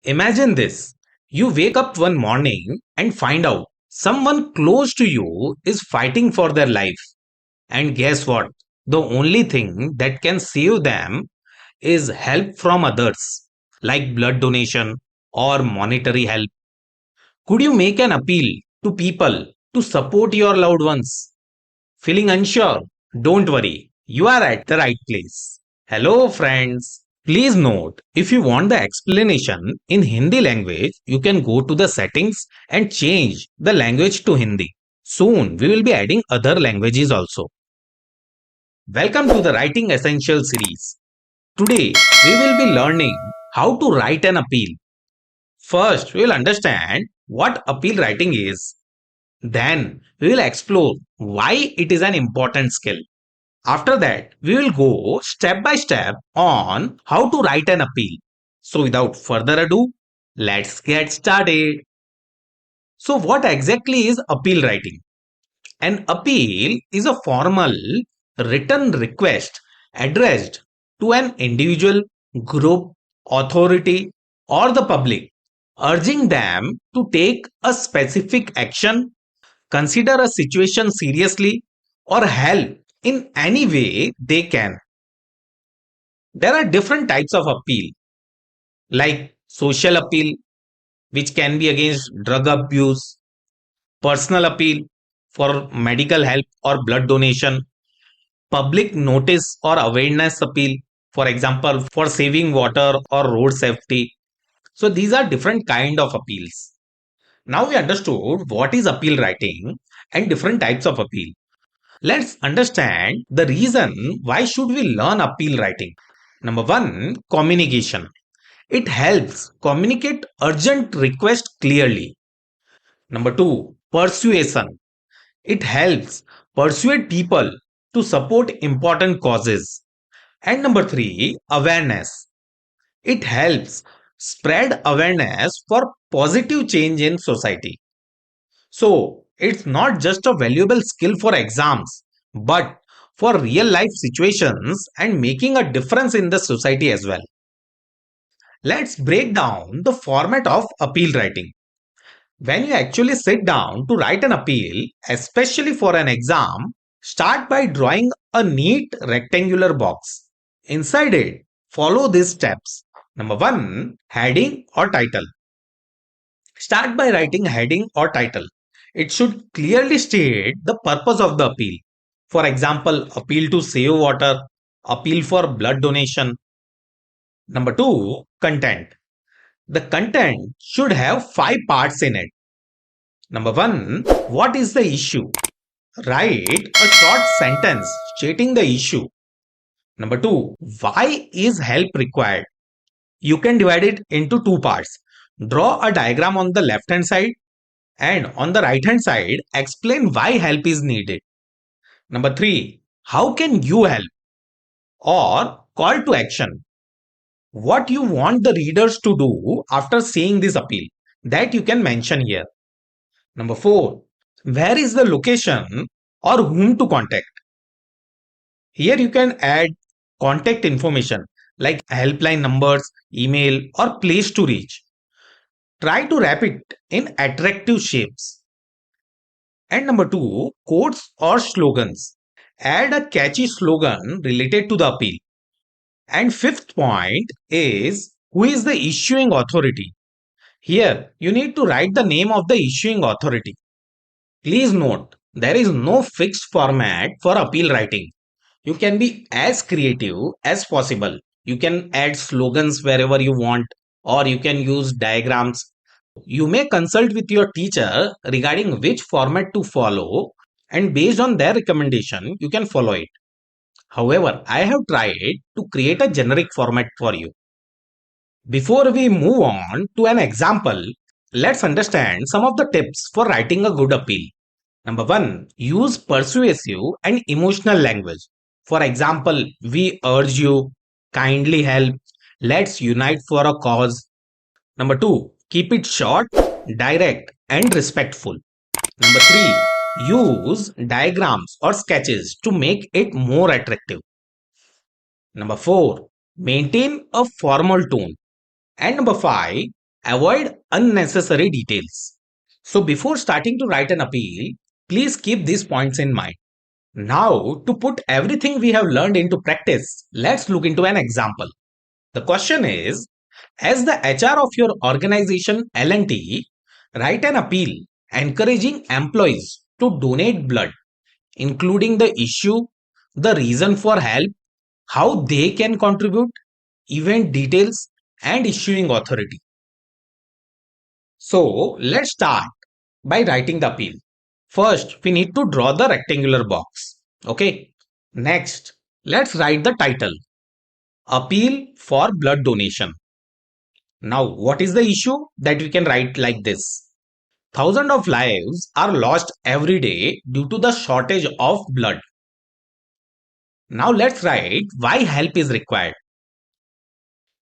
Imagine this. You wake up one morning and find out someone close to you is fighting for their life. And guess what? The only thing that can save them is help from others, like blood donation or monetary help. Could you make an appeal to people to support your loved ones? Feeling unsure? Don't worry, you are at the right place. Hello, friends. Please note, if you want the explanation in Hindi language, you can go to the settings and change the language to Hindi. Soon, we will be adding other languages also. Welcome to the Writing Essential series. Today, we will be learning how to write an appeal. First, we will understand what appeal writing is. Then, we will explore why it is an important skill. After that, we will go step by step on how to write an appeal. So, without further ado, let's get started. So, what exactly is appeal writing? An appeal is a formal written request addressed to an individual, group, authority, or the public, urging them to take a specific action, consider a situation seriously, or help in any way they can. There are different types of appeal, like social appeal, which can be against drug abuse, personal appeal for medical help or blood donation, public notice or awareness appeal, for example, for saving water or road safety. So these are different kind of appeals. Now we understood what is appeal writing and different types of appeal. Let's understand the reason why should we learn appeal writing. Number 1, communication. It helps communicate urgent request clearly. Number 2, persuasion. It helps persuade people to support important causes. And number 3, awareness. It helps spread awareness for positive change in society. So, it's not just a valuable skill for exams, but for real life situations and making a difference in the society as well. Let's break down the format of appeal writing. When you actually sit down to write an appeal, especially for an exam, start by drawing a neat rectangular box. Inside it, follow these steps. Number 1, heading or title. Start by writing heading or title. It should clearly state the purpose of the appeal. For example, appeal to save water, appeal for blood donation. Number 2, content. The content should have 5 parts in it. Number 1, what is the issue? Write a short sentence stating the issue. Number 2, why is help required? You can divide it into 2 parts. Draw a diagram on the left hand side and on the right hand side, explain why help is needed. Number 3, how can you help? Or call to action. What you want the readers to do after seeing this appeal, that you can mention here. Number 4, where is the location or whom to contact? Here you can add contact information like helpline numbers, email, or place to reach. Try to wrap it in attractive shapes. And number 2, quotes or slogans. Add a catchy slogan related to the appeal. And fifth point is, who is the issuing authority? Here, you need to write the name of the issuing authority. Please note, there is no fixed format for appeal writing. You can be as creative as possible. You can add slogans wherever you want, or you can use diagrams. You may consult with your teacher regarding which format to follow, and based on their recommendation, you can follow it. However, I have tried to create a generic format for you. Before we move on to an example, let's understand some of the tips for writing a good appeal. Number 1, use persuasive and emotional language. For example, we urge you, kindly help, let's unite for a cause. Number 2, keep it short, direct, and respectful. Number 3, use diagrams or sketches to make it more attractive. Number 4, maintain a formal tone. And number 5, Avoid unnecessary details. So before starting to write an appeal, please keep these points in mind. Now, to put everything we have learned into practice, let's look into an example. The question is, as the HR of your organization L&T, write an appeal encouraging employees to donate blood, including the issue, the reason for help, how they can contribute, event details, and issuing authority. So, let's start by writing the appeal. First, we need to draw the rectangular box. Okay. Next, let's write the title. Appeal for blood donation. Now, what is the issue that we can write like this? Thousands of lives are lost every day due to the shortage of blood. Now, let's write why help is required.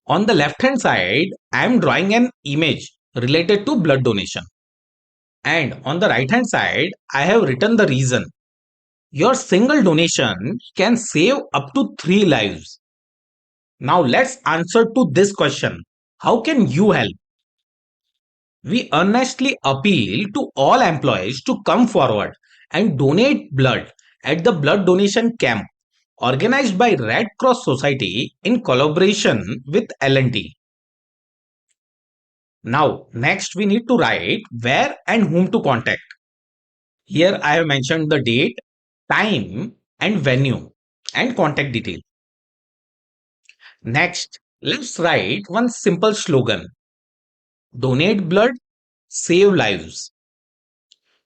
On the left hand side, I am drawing an image related to blood donation. And on the right hand side, I have written the reason. Your single donation can save up to 3 lives. Now let's answer to this question. How can you help? We earnestly appeal to all employees to come forward and donate blood at the blood donation camp organized by Red Cross Society in collaboration with L&T. Now, next we need to write where and whom to contact. Here I have mentioned the date, time, and venue and contact detail. Next, let's write one simple slogan. Donate blood, save lives.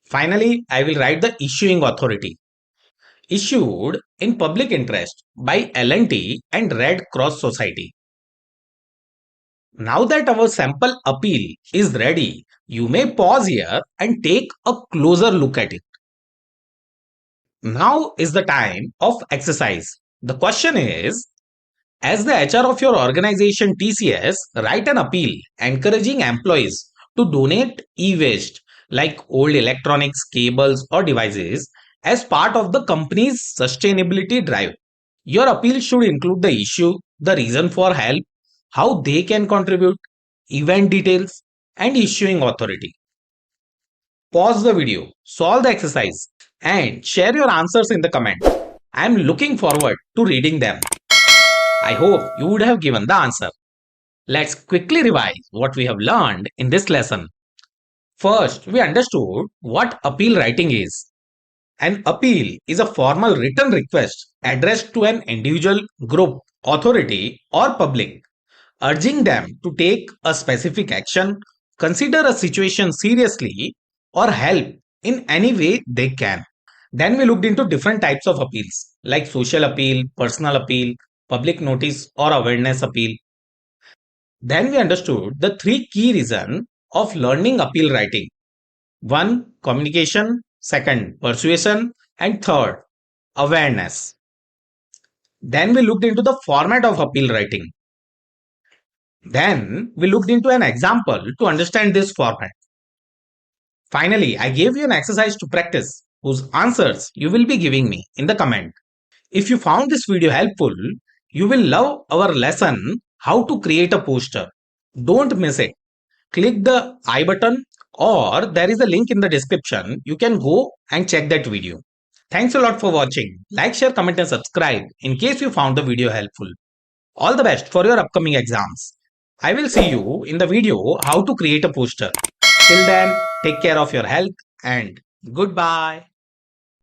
Finally, I will write the issuing authority. Issued in public interest by L&T and Red Cross Society. Now that our sample appeal is ready, you may pause here and take a closer look at it. Now is the time of exercise. The question is, as the HR of your organization TCS, write an appeal encouraging employees to donate e-waste like old electronics, cables, or devices as part of the company's sustainability drive. Your appeal should include the issue, the reason for help, how they can contribute, event details, and issuing authority. Pause the video, solve the exercise, and share your answers in the comment. I am looking forward to reading them. I hope you would have given the answer. Let's quickly revise what we have learned in this lesson. First, we understood what appeal writing is. An appeal is a formal written request addressed to an individual, group, authority, or public, urging them to take a specific action, consider a situation seriously, or help in any way they can. Then we looked into different types of appeals like social appeal, personal appeal, public notice, or awareness appeal. Then we understood the three key reasons of learning appeal writing. One, communication. Second, persuasion. And third, awareness. Then we looked into the format of appeal writing. Then we looked into an example to understand this format. Finally, I gave you an exercise to practice whose answers you will be giving me in the comment. If you found this video helpful, you will love our lesson how to create a poster. Don't miss it. Click the I button or there is a link in the description. You can go and check that video. Thanks a lot for watching. Like, share, comment and subscribe in case you found the video helpful. All the best for your upcoming exams. I will see you in the video how to create a poster. Till then, take care of your health and goodbye.